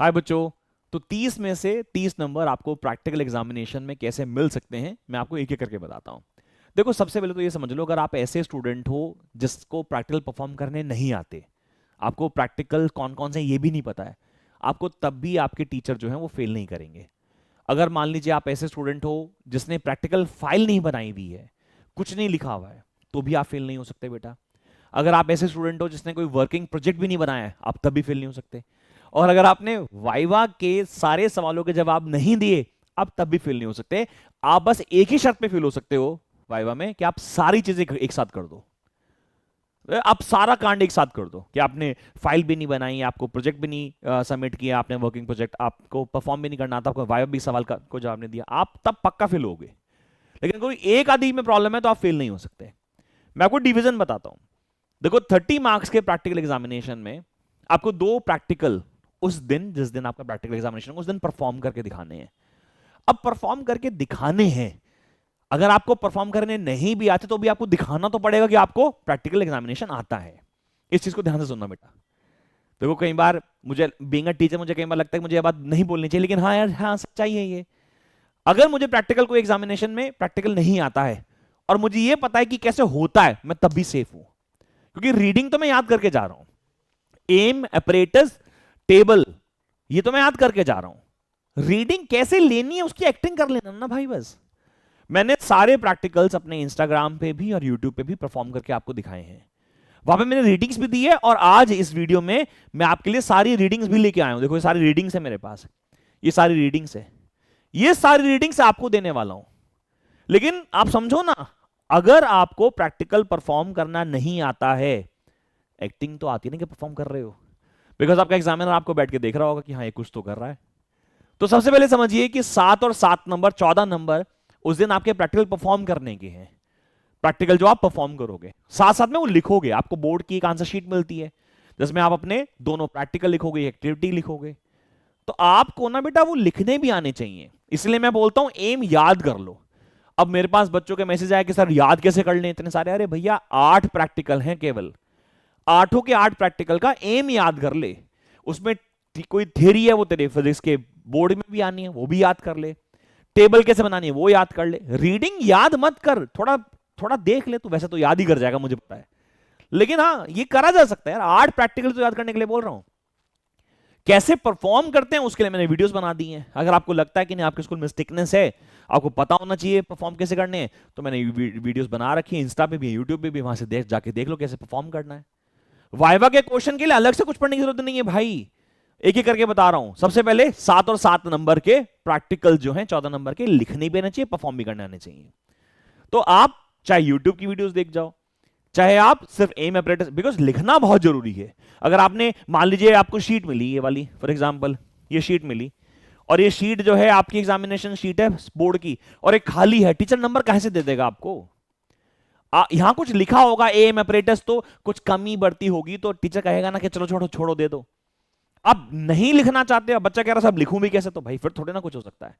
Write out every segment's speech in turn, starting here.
हाय बच्चों, तो 30 में से 30 नंबर आपको प्रैक्टिकल एग्जामिनेशन में कैसे मिल सकते हैं मैं आपको एक एक करके बताता हूं। देखो, सबसे पहले तो ये समझ लो, अगर आप ऐसे स्टूडेंट हो जिसको प्रैक्टिकल परफॉर्म करने नहीं आते, आपको प्रैक्टिकल कौन कौन से ये भी नहीं पता है, आपको तब भी आपके टीचर जो है वो फेल नहीं करेंगे। अगर मान लीजिए आप ऐसे स्टूडेंट हो जिसने प्रैक्टिकल फाइल नहीं बनाई हुई है, कुछ नहीं लिखा हुआ है, तो भी आप फेल नहीं हो सकते बेटा। अगर आप ऐसे स्टूडेंट हो जिसने कोई वर्किंग प्रोजेक्ट भी नहीं बनाया है, आप तब भी फेल नहीं हो सकते। और अगर आपने वाइवा के सारे सवालों के जवाब नहीं दिए, आप तब भी फेल नहीं हो सकते। आप बस एक ही शर्त पे फेल हो सकते हो वाइवा में, कि आप सारी चीजें एक साथ कर दो। आप सारा कांड एक साथ कर दो कि आपने फाइल भी नहीं बनाई, आपको प्रोजेक्ट भी नहीं सबमिट किया, आपने वर्किंग प्रोजेक्ट, आपको परफॉर्म भी नहीं करना था, आपको वाइवा भी सवाल का को जवाब नहीं दिया, आप तब पक्का फेल होगे। लेकिन कोई एक आधी में प्रॉब्लम है तो आप फेल नहीं हो सकते। मैं आपको डिवीजन बताता हूं। देखो, 30 मार्क्स के प्रैक्टिकल एग्जामिनेशन में आपको 2 प्रैक्टिकल उस दिन, जिस दिन आपका प्रैक्टिकल एग्जामिनेशन उस दिन परफॉर्म करके दिखाने हैं। अब परफॉर्म करके दिखाने हैं, अगर आपको परफॉर्म करने नहीं भी आते तो भी आपको दिखाना तो पड़ेगा कि आपको प्रैक्टिकल एग्जामिनेशन आता है। इस चीज को ध्यान से सुनना बेटा। देखो, कई बार मुझे बीइंग अ टीचर मुझे कई बार लगता है कि मुझे ये बात नहीं बोलनी चाहिए, लेकिन हाँ यार, हाँ सच्चाई है ये। अगर मुझे प्रैक्टिकल को एग्जामिनेशन में प्रैक्टिकल नहीं आता है और मुझे ये पता है कि कैसे होता है, मैं तब भी सेफ हूं, क्योंकि रीडिंग तो मैं याद करके जा रहा हूं। एम, अपरेटस, टेबल, ये तो मैं याद करके जा रहा हूं। रीडिंग कैसे लेनी है उसकी एक्टिंग कर लेना ना भाई, बस। मैंने सारे प्रैक्टिकल्स अपने इंस्टाग्राम पे भी और यूट्यूब पे भी परफॉर्म करके आपको दिखाए हैं। वहां पे मैंने रीडिंग्स भी दी है, और आज इस वीडियो में मैं आपके लिए सारी रीडिंग्स भी लेके आया हूं। देखो, ये सारी रीडिंग्स है मेरे पास, ये सारी रीडिंग्स है, ये सारी रीडिंग्स आपको देने वाला हूं। लेकिन आप समझो ना, अगर आपको प्रैक्टिकल परफॉर्म करना नहीं आता है, एक्टिंग तो आती है ना कि परफॉर्म कर रहे हो, बिकॉज आपका एग्जामिनर आपको बैठ के देख रहा होगा कि हाँ ये कुछ तो कर रहा है। तो सबसे पहले समझिए कि 7 और 7 नंबर, 14 नंबर उस दिन आपके प्रैक्टिकल परफॉर्म करने के हैं। प्रैक्टिकल जो आप परफॉर्म करोगे, साथ साथ में वो लिखोगे। आपको बोर्ड की एक आंसर शीट मिलती है जिसमें आप अपने दोनों प्रैक्टिकल लिखोगे, एक्टिविटी लिखोगे। तो आपको ना बेटा वो लिखने भी आने चाहिए। इसलिए मैं बोलता हूं एम याद कर लो। अब मेरे पास बच्चों के मैसेज आया कि सर याद कैसे कर लें इतने सारे। अरे भैया, 8 प्रैक्टिकल हैं केवल, 8 के 8 प्रैक्टिकल का एम याद कर ले। उसमें कोई थ्योरी है वो तेरे फिजिक्स के बोर्ड में भी आनी है, वो भी याद कर ले। टेबल कैसे बनानी है वो याद कर ले। रीडिंग याद मत कर, थोड़ा थोड़ा देख ले, तो वैसे तो याद ही कर जाएगा मुझे पता है। लेकिन हाँ, ये करा जा सकता है यार। 8 प्रैक्टिकल तो याद करने के लिए बोल रहा हूं। कैसे परफॉर्म करते हैं उसके लिए मैंने वीडियोस बना दी हैं। अगर आपको लगता है कि नहीं, आपके स्कूल में स्टिकनेस है, आपको पता होना चाहिए परफॉर्म कैसे करने हैं, तो मैंने वीडियोस बना रखी है, इंस्टा पे भी, यूट्यूब पे भी, वहां से जाके देख लो कैसे परफॉर्म करना है। वाइवा के क्वेश्चन के लिए अलग से कुछ पढ़ने की जरूरत नहीं है भाई, एक एक करके बता रहा हूं। सबसे पहले 7 और 7 नंबर के प्रैक्टिकल जो हैं 14 नंबर के, लिखने भी आने चाहिए, परफॉर्म भी करने आने चाहिए। तो आप चाहे यूट्यूब की वीडियोस देख जाओ, चाहे आप सिर्फ एम अपरेटस, बिकॉज लिखना बहुत जरूरी है। अगर आपने, मान लीजिए आपको शीट मिली ये वाली, फॉर एग्जांपल ये शीट मिली, और ये शीट जो है आपकी एग्जामिनेशन शीट है बोर्ड की, और एक खाली है, टीचर नंबर कहां से दे देगा आपको? यहां कुछ लिखा होगा एम अपरेटस, तो कुछ कमी बढ़ती होगी, तो टीचर कहेगा ना कि चलो छोड़ो छोड़ो दे दो। अब नहीं लिखना चाहते, बच्चा कह रहा सब लिखूं भी कैसे, तो भाई फिर थोड़े ना कुछ हो सकता है।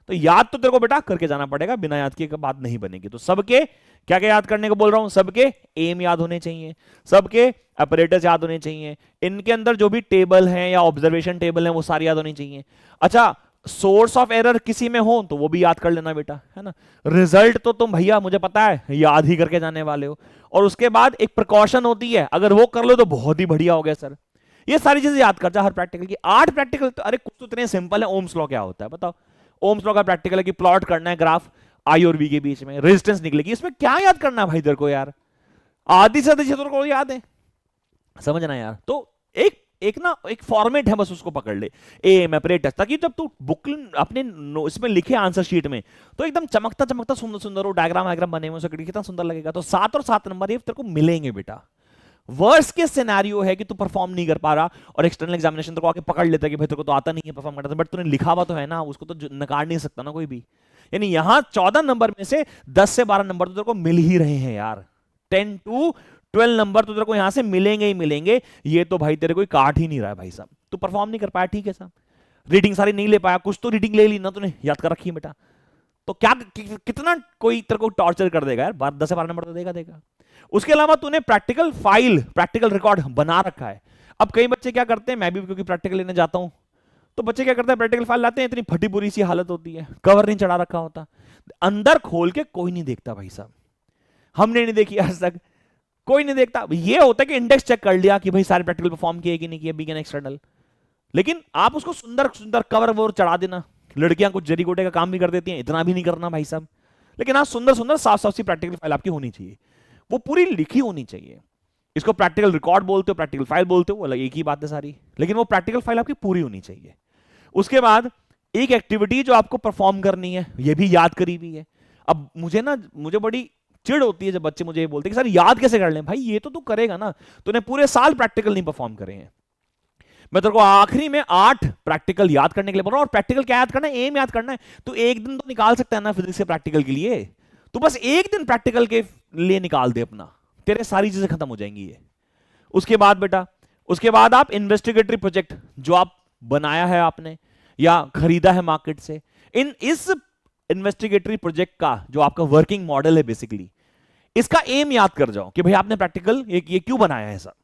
तो याद तो तेरे को बेटा करके जाना पड़ेगा, बिना याद किए बात नहीं बनेगी। तो सबके क्या क्या याद करने को बोल रहा हूं, सबके एम याद होने चाहिए, सबके ऑपरेटर्स याद होने चाहिए, इनके अंदर जो भी टेबल हैं या ऑब्जर्वेशन टेबल हैं वो सारी याद होनी चाहिए। अच्छा, सोर्स ऑफ एरर किसी में हो तो वो भी याद कर लेना बेटा, है ना। रिजल्ट तो तुम भैया मुझे पता है याद ही करके जाने वाले हो। और उसके बाद एक प्रिकॉशन होती है, अगर वो कर लो तो बहुत ही बढ़िया हो गया सर। ये सारी चीजें याद कर जा हर प्रैक्टिकल की। 8 प्रैक्टिकल तो, अरे कुछ तो इतने सिंपल है। ओम्स लॉ क्या होता है बताओ? ओम्स लॉ का प्रैक्टिकल है कि प्लॉट करना है ग्राफ आई और वी के बीच में, रेजिस्टेंस निकलेगी। इसमें क्या याद करना है भाई तेरे को यार? आधी से आधी चीजें को याद है, समझना यार। तो एक एक ना एक फॉर्मेट है, बस उसको पकड़ ले, एम अपरेटस, ताकि जब तू बुक अपने इसमें लिखे आंसर शीट में, तो एकदम चमकता चमकता सुंदर सुंदर वो डायग्राम वायग्राम बने हुए, कितना सुंदर लगेगा। तो 7 और 7 नंबर ये तेरे को मिलेंगे बेटा। वर्स के सिनेरियो है कि तू परफॉर्म नहीं कर पा रहा और एक्सटर्नल एग्जामिनेशन तो आके पकड़ लेता है कि भाई तेरे को तो आता नहीं है परफॉर्म करना, बट तूने लिखा हुआ तो है ना, उसको तो नकार नहीं सकता ना कोई भी। यानी यहां 14 नंबर में से 10 से 12 नंबर तो तेरे को मिल ही रहे हैं यार। 10 to 12 नंबर तो तेरे को यहां से मिलेंगे ही मिलेंगे। ये तो भाई तेरे कोई काट ही नहीं रहा है भाई साहब। तू परफॉर्म नहीं कर पाया, ठीक है साहब, रीडिंग सारी नहीं ले पाया, कुछ तो रीडिंग ले ली ना तूने, याद कर रखी है बेटा। तो क्या कितना कोई तेरे को टॉर्चर कर देगा यार, 10 से 12 नंबर तो देगा देगा। उसके अलावा तूने प्रैक्टिकल फाइल, प्रैक्टिकल रिकॉर्ड बना रखा है। अब कई बच्चे क्या करते हैं, मैं भी क्योंकि प्रैक्टिकल लेने जाता हूं, तो बच्चे क्या करते हैं, प्रैक्टिकल फाइल लाते हैं, इतनी फटी बुरी सी हालत होती है, कवर नहीं चढ़ा रखा होता, अंदर खोल के कोई नहीं देखता भाई साहब, हमने नहीं देखी आज तक, कोई नहीं देखता। ये होता है कि इंडेक्स चेक कर लिया कि भाई सारे प्रैक्टिकल परफॉर्म किए कि नहीं किए, बिग एंड एक्सटर्नल, लेकिन आप उसको सुंदर सुंदर कवर वोर चढ़ा देना। लड़कियां कुछ जरी गोटे का काम भी कर देती हैं, इतना भी नहीं करना भाई साहब, लेकिन हाँ सुंदर सुंदर साफ साफ सी प्रैक्टिकल फाइल आपकी होनी चाहिए, वो पूरी लिखी होनी चाहिए। इसको प्रैक्टिकल रिकॉर्ड बोलते हो, प्रैक्टिकल फाइल बोलते हो, अलग एक ही बात है सारी, लेकिन वो प्रैक्टिकल फाइल आपकी पूरी होनी चाहिए। उसके बाद एक एक्टिविटी जो आपको परफॉर्म करनी है, ये भी याद करी हुई है। अब मुझे बड़ी चिढ़ होती है जब बच्चे मुझे ये बोलते हैं कि सर याद कैसे कर लें। भाई ये तो तू करेगा ना, तूने पूरे साल प्रैक्टिकल नहीं परफॉर्म करे हैं, मैं तेरे को आखिरी में 8 प्रैक्टिकल याद करने के लिए बोल रहा हूं। और प्रैक्टिकल क्या याद करना है, एम याद करना है। तो एक दिन तो निकाल सकता है ना फिजिक्स के प्रैक्टिकल के लिए, तो बस एक दिन प्रैक्टिकल के लिए निकाल दे अपना, तेरे सारी चीजें खत्म हो जाएंगी ये। उसके बाद बेटा, उसके बाद आप इन्वेस्टिगेटरी प्रोजेक्ट जो आप बनाया है आपने या खरीदा है मार्केट से, इस इन्वेस्टिगेटरी प्रोजेक्ट का जो आपका वर्किंग मॉडल है बेसिकली, इसका एम याद कर जाओ कि भाई आपने प्रैक्टिकल ये क्यों बनाया है ऐसा।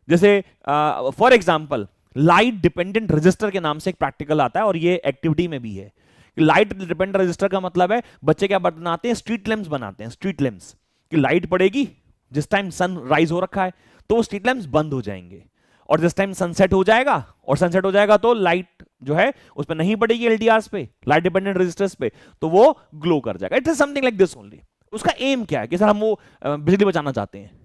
जैसे for example light dependent register के नाम से एक प्रैक्टिकल आता है, और ये एक्टिविटी में भी है। लाइट डिपेंडेंट रजिस्टर का मतलब है बच्चे क्या बनाते हैं, स्ट्रीट लैंप्स बनाते हैं। स्ट्रीट लैंप्स कि लाइट पड़ेगी जिस टाइम सन राइज हो रखा है तो स्ट्रीट लैंप्स बंद हो जाएंगे, और जिस टाइम सनसेट हो जाएगा, और सनसेट हो जाएगा तो लाइट जो है उस पर नहीं पड़ेगी एलडीआरस पे, लाइट डिपेंडेंट रजिस्टर्स पे, तो वो ग्लो कर जाएगा। It is something like this only. उसका एम क्या है कि सर हम वो बिजली बचाना चाहते हैं।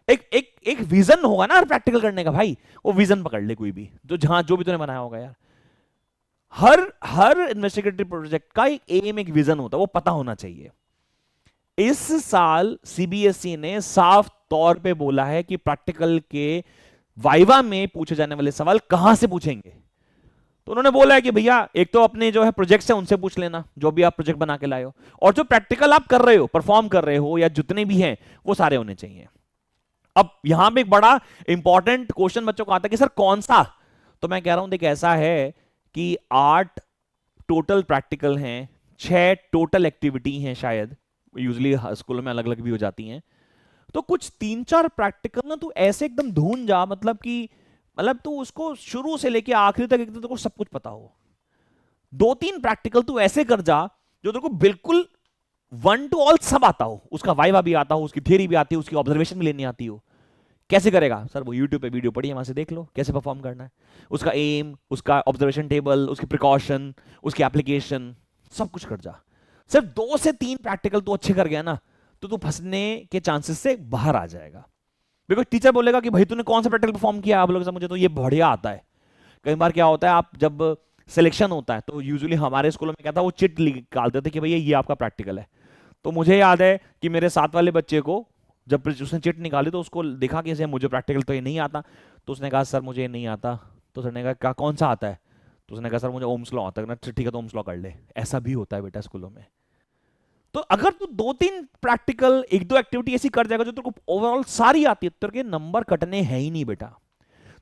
एक विजन होगा ना हर प्रैक्टिकल करने का, भाई वो विजन पकड़ ले कोई भी, जो जहां जो भी तूने बनाया होगा यार। हर इन्वेस्टिगेटिव प्रोजेक्ट का एक एम, एक विजन होता है, वो पता होना चाहिए। इस साल सीबीएसई ने साफ तौर पे बोला है कि प्रैक्टिकल के वाइवा में पूछे जाने वाले सवाल कहां से पूछेंगे। तो उन्होंने बोला है कि भैया एक तो अपने जो है प्रोजेक्ट्स हैं उनसे पूछ लेना, जो भी आप प्रोजेक्ट बना के लाए हो, और जो प्रैक्टिकल आप कर रहे हो, परफॉर्म कर रहे हो, या जितने भी हैं वो सारे होने चाहिए। अब यहां पे एक बड़ा इंपॉर्टेंट क्वेश्चन बच्चों को आता है कि सर कौन सा, तो मैं कह रहा हूं देख ऐसा है कि 8 टोटल प्रैक्टिकल हैं, 6 टोटल एक्टिविटी हैं, शायद यूजुअली स्कूलों में अलग अलग भी हो जाती हैं, तो कुछ 3-4 प्रैक्टिकल ना तू ऐसे एकदम धून जा, मतलब तू उसको शुरू से लेके आखिरी तक एकदम तेरे को सब कुछ पता हो। 2-3 प्रैक्टिकल तू ऐसे कर जा जो तेरे को बिल्कुल 1 to all सब आता हो, उसका वाइवा भी आता हो, उसकी थियरी भी आती हो, उसकी ऑब्जर्वेशन भी लेनी आती हो। कैसे करेगा सर, वो यूट्यूब पे वीडियो पड़ी है, वहां से देख लो कैसे परफॉर्म करना है, उसका एम, उसका ऑब्जर्वेशन टेबल, उसकी प्रिकॉशन, उसकी एप्लीकेशन, सब कुछ कर जा। सिर्फ 2 से 3 प्रैक्टिकल तू अच्छे कर गया ना, तो तू फंसने के चांसेस से बाहर आ जाएगा। बिकॉज टीचर बोलेगा कि भाई तूने कौन सा प्रैक्टिकल परफॉर्म किया, आप लोग मुझे तो ये बढ़िया आता है। कई बार क्या होता है, आप जब सिलेक्शन होता है तो यूजुअली हमारे स्कूलों में क्या था, वो चिट निकालते थे कि भैया ये आपका प्रैक्टिकल है। तो मुझे याद है कि मेरे साथ वाले बच्चे को जब उसने चिट निकाली तो उसको देखा कि ऐसे मुझे प्रैक्टिकल तो ये नहीं आता, तो उसने कहा सर मुझे ये नहीं आता। तो सर ने कहा कौन सा आता है, तो उसने कहा सर मुझे ओम्स लॉ आता है। ठीक है तो ओम्स लॉ कर ले। ऐसा भी होता है बेटा स्कूलों में। तो अगर तू 2-3 प्रैक्टिकल, 1-2 एक्टिविटी ऐसी कर जाएगा जो तेरे को ओवरऑल सारी आती है, तेरे के नंबर कटने हैं ही नहीं बेटा।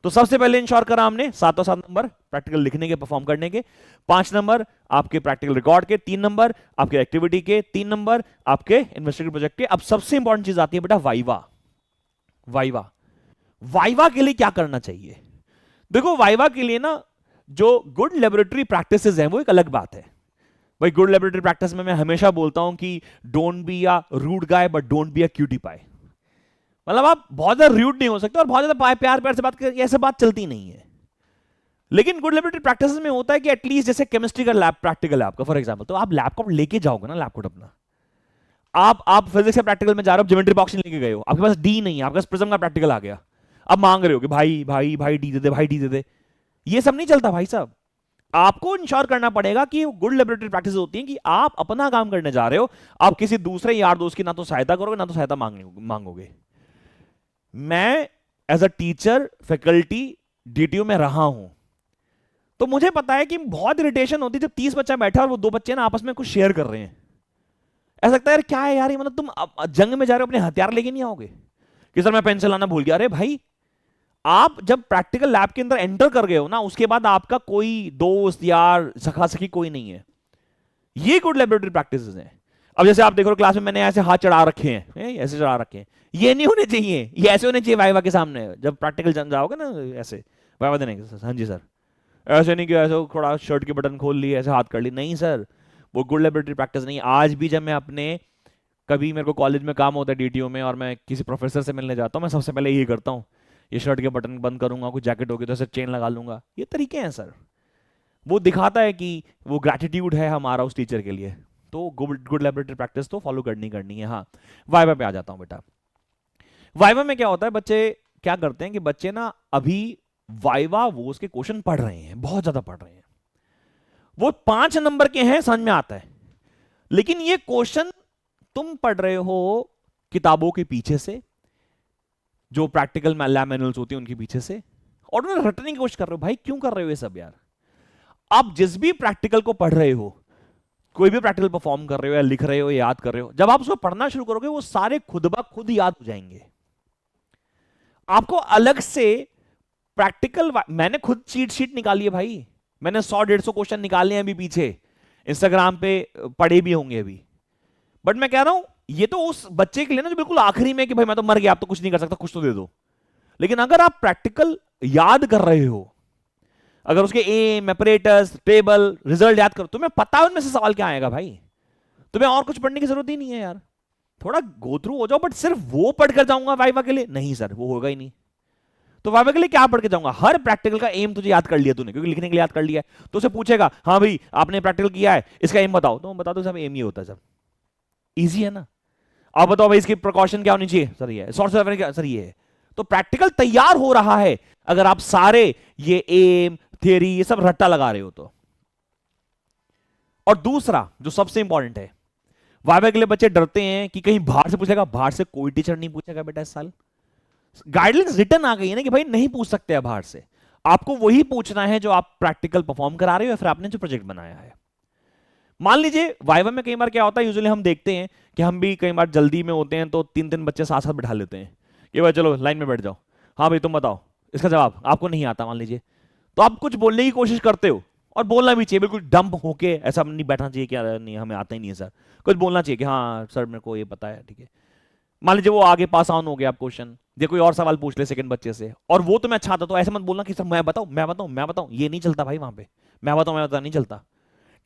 तो सबसे पहले इंश्योर करा हमने 7 नंबर प्रैक्टिकल लिखने के, परफॉर्म करने के, 5 नंबर आपके प्रैक्टिकल रिकॉर्ड के, 3 नंबर आपके एक्टिविटी के, 3 नंबर आपके इन्वेस्टिगेटिव प्रोजेक्ट के। अब सबसे इंपॉर्टेंट चीज आती है बेटा वाइवा। वाइवा वाइवा के लिए क्या करना चाहिए? देखो वाइवा के लिए ना जो गुड लेबोरेटरी प्रैक्टिसेस हैं वो एक अलग बात है भाई। गुड लेबोरेटरी प्रैक्टिस में मैं हमेशा बोलता हूं कि don't be a rude guy but don't be a cutie pie. मतलब आप बहुत ज्यादा रूड नहीं हो सकते और बहुत ज्यादा प्यार प्यार से बात कर, ऐसे बात चलती नहीं है। लेकिन गुड लेबोरेटरी प्रैक्टिस में होता है कि एटलीस्ट जैसे केमिस्ट्री का लैब प्रैक्टिकल है आपका फॉर एग्जांपल, तो आप लैपटॉप लेके जाओगे ना, लैपटॉप अपना। आप फिजिक्स के प्रैक्टिकल में जा रहे हो, ज्योमेट्री बॉक्स लेके गए हो, आपके पास डी नहीं है, आपके पास प्रिज्म का प्रैक्टिकल आ गया, अब मांग रहे हो कि भाई भाई भाई डी दे दे, भाई डी दे दे। ये सब नहीं चलता भाई साहब। आपको इंश्योर करना पड़ेगा कि गुड लेबोरेटरी प्रैक्टिस होती है कि आप अपना काम करने जा रहे हो, आप किसी दूसरे यार दोस्त की ना तो सहायता करोगे ना तो सहायता मांगोगे। मैं as a teacher faculty DTU में रहा हूं, तो मुझे पता है कि बहुत इरिटेशन होती है जब 30 बच्चा बैठा और वो 2 बच्चे ना आपस में कुछ शेयर कर रहे हैं। ऐसा लगता है यार क्या है यार, मतलब तुम जंग में जा रहे हो, अपने हथियार लेके नहीं आओगे कि सर मैं पेन चलाना भूल गया। अरे भाई आप जब प्रैक्टिकल लैब के अंदर एंटर कर गए हो ना, उसके बाद आपका कोई दोस्त यार सखा सखी कोई नहीं है। ये गुड लेबोरेटरी प्रैक्टिसेस हैं। अब जैसे आप देख रहे हो क्लास में मैंने ऐसे हाथ चढ़ा रखे हैं, ऐसे चढ़ा रखे हैं, ये नहीं होने चाहिए, ये ऐसे होने चाहिए वाइवा के सामने। जब प्रैक्टिकल जाओगे ना ऐसे वाइवा देने के, हाँ जी सर, ऐसे नहीं कि ऐसे थोड़ा शर्ट के बटन खोल लिए, ऐसे हाथ कर ली, नहीं सर, वो गुड लेबोरेटरी प्रैक्टिस नहीं। आज भी जब मैं अपने, कभी मेरे को कॉलेज में काम होता है डीटीओ में और मैं किसी प्रोफेसर से मिलने जाता हूँ, मैं सबसे पहले यही करता हूँ, ये शर्ट के बटन बंद करूंगा, कोई जैकेट होगी तो ऐसे चेन लगा लूंगा। ये तरीके हैं सर, वो दिखाता है कि वो ग्रैटिट्यूड है हमारा उस टीचर के लिए। तो गुड गुड लेबोरेटरी प्रैक्टिस तो फॉलो करनी है। हाँ, वाइवा पे आ जाता हूँ बेटा। वाइवा में क्या होता है, बच्चे क्या करते हैं कि बच्चे ना अभी वाइवा वो उसके क्वेश्चन पढ़ रहे हैं, बहुत ज्यादा पढ़ रहे हैं, वो 5 नंबर के हैं, समझ में आता है, लेकिन ये क्वेश्चन तुम पढ़ रहे हो किताबों के पीछे से, जो प्रैक्टिकल लैब मैनुअल्स होती है उनके पीछे से, और उन्हें रटने की कोशिश कर रहे हो। भाई क्यों कर रहे हो ये सब यार? आप जिस भी प्रैक्टिकल को पढ़ रहे हो, कोई भी प्रैक्टिकल परफॉर्म कर रहे हो या लिख रहे हो या याद कर रहे हो, जब आप उसको पढ़ना शुरू करोगे वो सारे खुद ब खुद याद हो जाएंगे। आपको अलग से प्रैक्टिकल, मैंने खुद चीट शीट निकाली है भाई, मैंने 100-150 क्वेश्चन निकाले हैं अभी पीछे, इंस्टाग्राम पे पढ़े भी होंगे अभी। बट मैं कह रहा हूं ये तो उस बच्चे के लिए ना जो बिल्कुल आखिरी में कि भाई मैं तो मर गया, आप तो कुछ नहीं कर सकता, कुछ तो दे दो। लेकिन अगर आप प्रैक्टिकल याद कर रहे हो, अगर उसके एम, ऑपरेटर्स, टेबल, रिजल्ट याद करो, तुम्हें पता है उनमें से सवाल क्या आएगा भाई, तुम्हें और कुछ पढ़ने की जरूरत ही नहीं है यार। थोड़ा गो थ्रू हो जाओ, बट सिर्फ वो पढ़ कर जाऊंगा वाइवा के लिए, नहीं सर वो होगा ही नहीं। तो वाइवा के लिए क्या पढ़ के जाऊंगा? हर प्रैक्टिकल का एम तुझे याद कर लिया तूने, क्योंकि लिखने के लिए याद कर लिया है, तो उसे पूछेगा हाँ भाई आपने प्रैक्टिकल किया है, इसका एम बताओ, तो बता दो सब एम ही होता है, सब इजी है ना। आप बताओ भाई इसकी प्रिकॉशन क्या होनी चाहिए, सर ये है, सोर्स क्या, सर ये है। तो प्रैक्टिकल तैयार हो रहा है अगर आप सारे ये एम, थियरी, ये सब रट्टा लगा रहे हो तो। और दूसरा जो सबसे इंपॉर्टेंट है, वाइवा के लिए बच्चे डरते हैं कि कहीं बाहर से पूछेगा, बाहर से कोई टीचर नहीं पूछेगा बेटा इस साल, गाइडलाइंस रिटर्न आ गई है ना कि भाई नहीं पूछ सकते हैं बाहर से, आपको वही पूछना है जो आप प्रैक्टिकल परफॉर्म करा रहे हो या फिर आपने जो प्रोजेक्ट बनाया है। मान लीजिए वाइवा में कई बार क्या होता है, यूजुअली हम देखते हैं कि हम भी कई बार जल्दी में होते हैं तो 3-3 बच्चे साथ साथ बैठा लेते हैं कि भाई चलो लाइन में बैठ जाओ, हाँ भाई तुम बताओ इसका जवाब, आपको नहीं आता मान लीजिए, तो आप कुछ बोलने की कोशिश करते हो, और बोलना भी चाहिए, बिल्कुल डंप होके ऐसा नहीं बैठना चाहिए कि नहीं हमें आता ही नहीं है सर, कुछ बोलना चाहिए कि हाँ सर मेरे को ये पता है, ठीक है। मान लीजिए वो आगे पास ऑन हो गया आप क्वेश्चन, या कोई और सवाल पूछ ले सेकंड बच्चे से और वो तुम्हें अच्छा आता, तो ऐसे मत बोलना कि सर मैं बताऊं मैं बताऊं मैं बताऊं, ये नहीं चलता भाई वहां पे, मैं बताऊं नहीं चलता।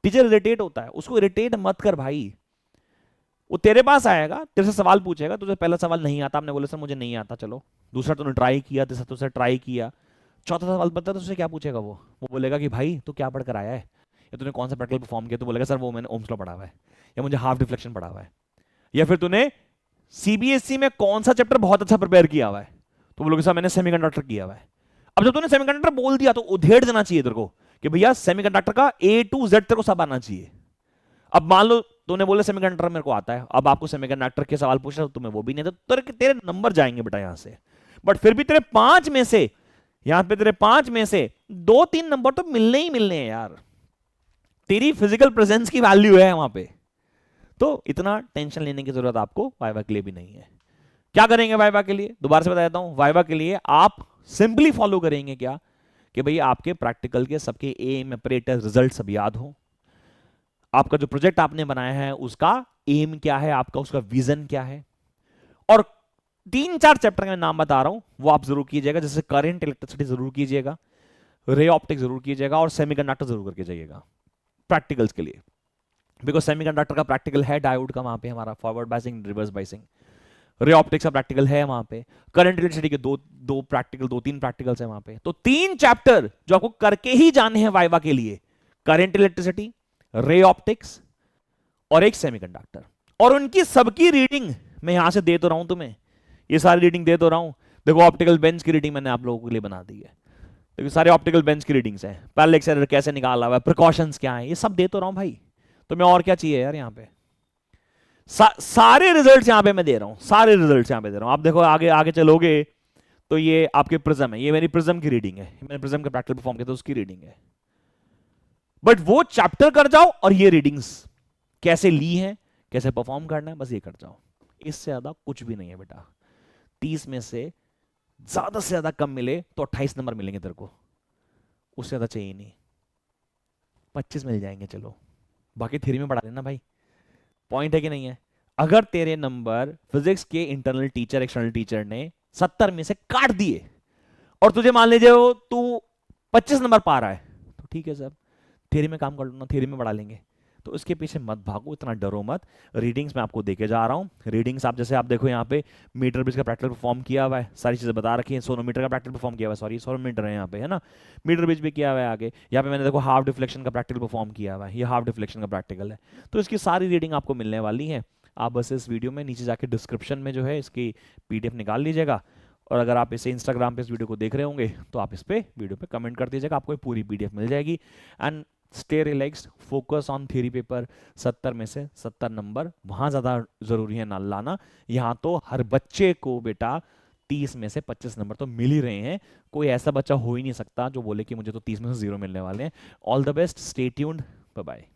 टीचर इरिटेट होता है, उसको इरिटेट मत कर भाई, वो तेरे पास आएगा, तेरे से सवाल पूछेगा, तुझे पहला सवाल नहीं आता, आपने बोले सर मुझे नहीं आता, चलो दूसरा तूने ट्राई किया, तीसरा तुझसे ट्राई किया, चौथा सवाल पता है तुझसे क्या पूछेगा, वो बोलेगा कि भाई तू क्या पढ़ कर आया है, या तूने कौन सा प्रैक्टिकल परफॉर्म किया, तो बोलेगा सर वो मैंने ओम्स लॉ पढ़ा हुआ है, या मुझे हाफ डिफ्लेक्शन पढ़ा हुआ है, या फिर तूने सीबीएसई में कौन सा चैप्टर बहुत अच्छा प्रिपेयर किया हुआ है, तो बोलोगे सर मैंने सेमीकंडक्टर किया हुआ है। अब जब तूने सेमीकंडक्टर बोल दिया तो उधेड़ देना चाहिए तेरे को कि भैया सेमीकंडक्टर का ए टू जेड तेरे को सब आना चाहिए। अब मान लो तूने बोले सेमीकंडक्टर मेरे को आता है, अब आपको सेमीकंडक्टर के सवाल पूछ रहा, तुम्हें वो भी नहीं, तो तेरे नंबर जाएंगे बेटा यहां से। बट फिर भी तेरे 5 में से, यहां पे तेरे 5 में से 2-3 नंबर तो मिलने ही मिलने हैं यार, तेरी फिजिकल प्रेजेंस की वैल्यू है वहां पे, तो इतना टेंशन लेने की जरूरत आपको वाइवा के लिए भी नहीं है। क्या करेंगे वाइवा के लिए, दोबारा से बता देता हूं, वाइवा के लिए आप सिंपली फॉलो करेंगे क्या कि भाई आपके प्रैक्टिकल के सबके एम, ऑपरेटर, रिजल्ट सब याद हो, आपका जो प्रोजेक्ट आपने बनाया है उसका एम क्या है, आपका उसका विजन क्या है, और 3-4 चैप्टर का मैं नाम बता रहा हूं वो आप जरूर कीजिएगा, जैसे करंट इलेक्ट्रिसिटी जरूर कीजिएगा, रे ऑप्टिक्स जरूर कीजिएगा, और सेमीकंडक्टर जरूर करके जाइएगा प्रैक्टिकल्स के लिए, बिकॉज सेमीकंडक्टर का प्रैक्टिकल है डायोड का वहां पे हमारा, forward biasing, reverse biasing, ray optics का प्रैक्टिकल है वहां पे, करंट इलेक्ट्रिसिटी के दो प्रैक्टिकल, 2-3 प्रैक्टिकल्स है वहां पे, तो 3 चैप्टर जो आपको करके ही जाने हैं वाइवा के लिए, करंट इलेक्ट्रिसिटी, रे ऑप्टिक्स और एक सेमीकंडक्टर, और उनकी सबकी रीडिंग मैं यहां से दे तो रहा हूं तुम्हें, ये सारी रीडिंग दे तो रहा हूं, देखो ऑप्टिकल बेंच की रीडिंग मैंने आप लोगों के लिए बना दी है, देखो सारे ऑप्टिकल बेंच की रीडिंग्स हैं, पैरेलल एरर कैसे निकाला हुआ है, प्रिकॉशंस क्या है, ये सब दे तो रहा हूं भाई, तो मैं और क्या चाहिए यार यहाँ पे, सारे रिजल्ट्स यहां पे मैं दे रहा हूं, सारे रिजल्ट्स यहां पे दे रहा हूं। आप देखो आगे आगे चलोगे तो ये आपके प्रिज्म है, ये मेरी प्रिज्म की रीडिंग है, मैंने प्रिज्म का प्रैक्टिकल परफॉर्म किया तो उसकी रीडिंग है, बट वो चैप्टर कर जाओ और ये रीडिंग्स कैसे ली है, कैसे परफॉर्म करना है, बस ये कर जाओ, इससे ज्यादा कुछ भी नहीं है बेटा। 30 में से ज्यादा कम मिले तो 28 नंबर मिलेंगे तेरे को, उससे ज्यादा चाहिए नहीं, 25 मिल जाएंगे चलो, बाकी थ्योरी में पढ़ा लेना भाई, पॉइंट है कि नहीं है। अगर तेरे नंबर फिजिक्स के इंटरनल टीचर, एक्सटर्नल टीचर ने 70 में से काट दिए और तुझे मान लीजिए वो तू 25 नंबर पा रहा है, ठीक है सर, थ्योरी में काम कर लो ना, थ्योरी में बढ़ा लेंगे। तो इसके पीछे मत भागो, इतना डरो मत। रीडिंग्स मैं आपको देके जा रहा हूँ। रीडिंग्स आप जैसे आप देखो यहाँ पे मीटर ब्रिज का प्रैक्टिकल परफॉर्म किया हुआ है, सारी चीज़ें बता रखी है। सोनोमीटर का प्रैक्टिकल परफॉर्म किया हुआ है, सॉरी सोनोमीटर है यहाँ पे, है ना। मीटर ब्रिज भी किया हुआ है आगे। यहाँ पे मैंने देखो हाफ डिफ्लेक्शन का प्रैक्टिकल परफॉर्म किया हुआ है, ये हाफ डिफ्लेक्शन का प्रैक्टिकल है। तो इसकी सारी रीडिंग आपको मिलने वाली है। आप बस इस वीडियो में नीचे जाके डिस्क्रिप्शन में जो है इसकी PDF निकाल लीजिएगा। और अगर आप इसे इंस्टाग्राम पे इस वीडियो को देख रहे होंगे तो आप इस पे वीडियो पे कमेंट कर दीजिएगा, आपको ये पूरी PDF मिल जाएगी। And stay relaxed, focus on theory paper. 70 में से 70 नंबर वहाँ ज़्यादा ज़रूरी है ना लाना। यहाँ तो हर बच्चे को बेटा 30 में से 25 नंबर तो मिल ही रहे हैं। कोई ऐसा बच्चा हो ही नहीं सकता जो बोले कि मुझे तो 30 में से 0 मिलने वाले हैं। All the best, stay tuned, bye bye.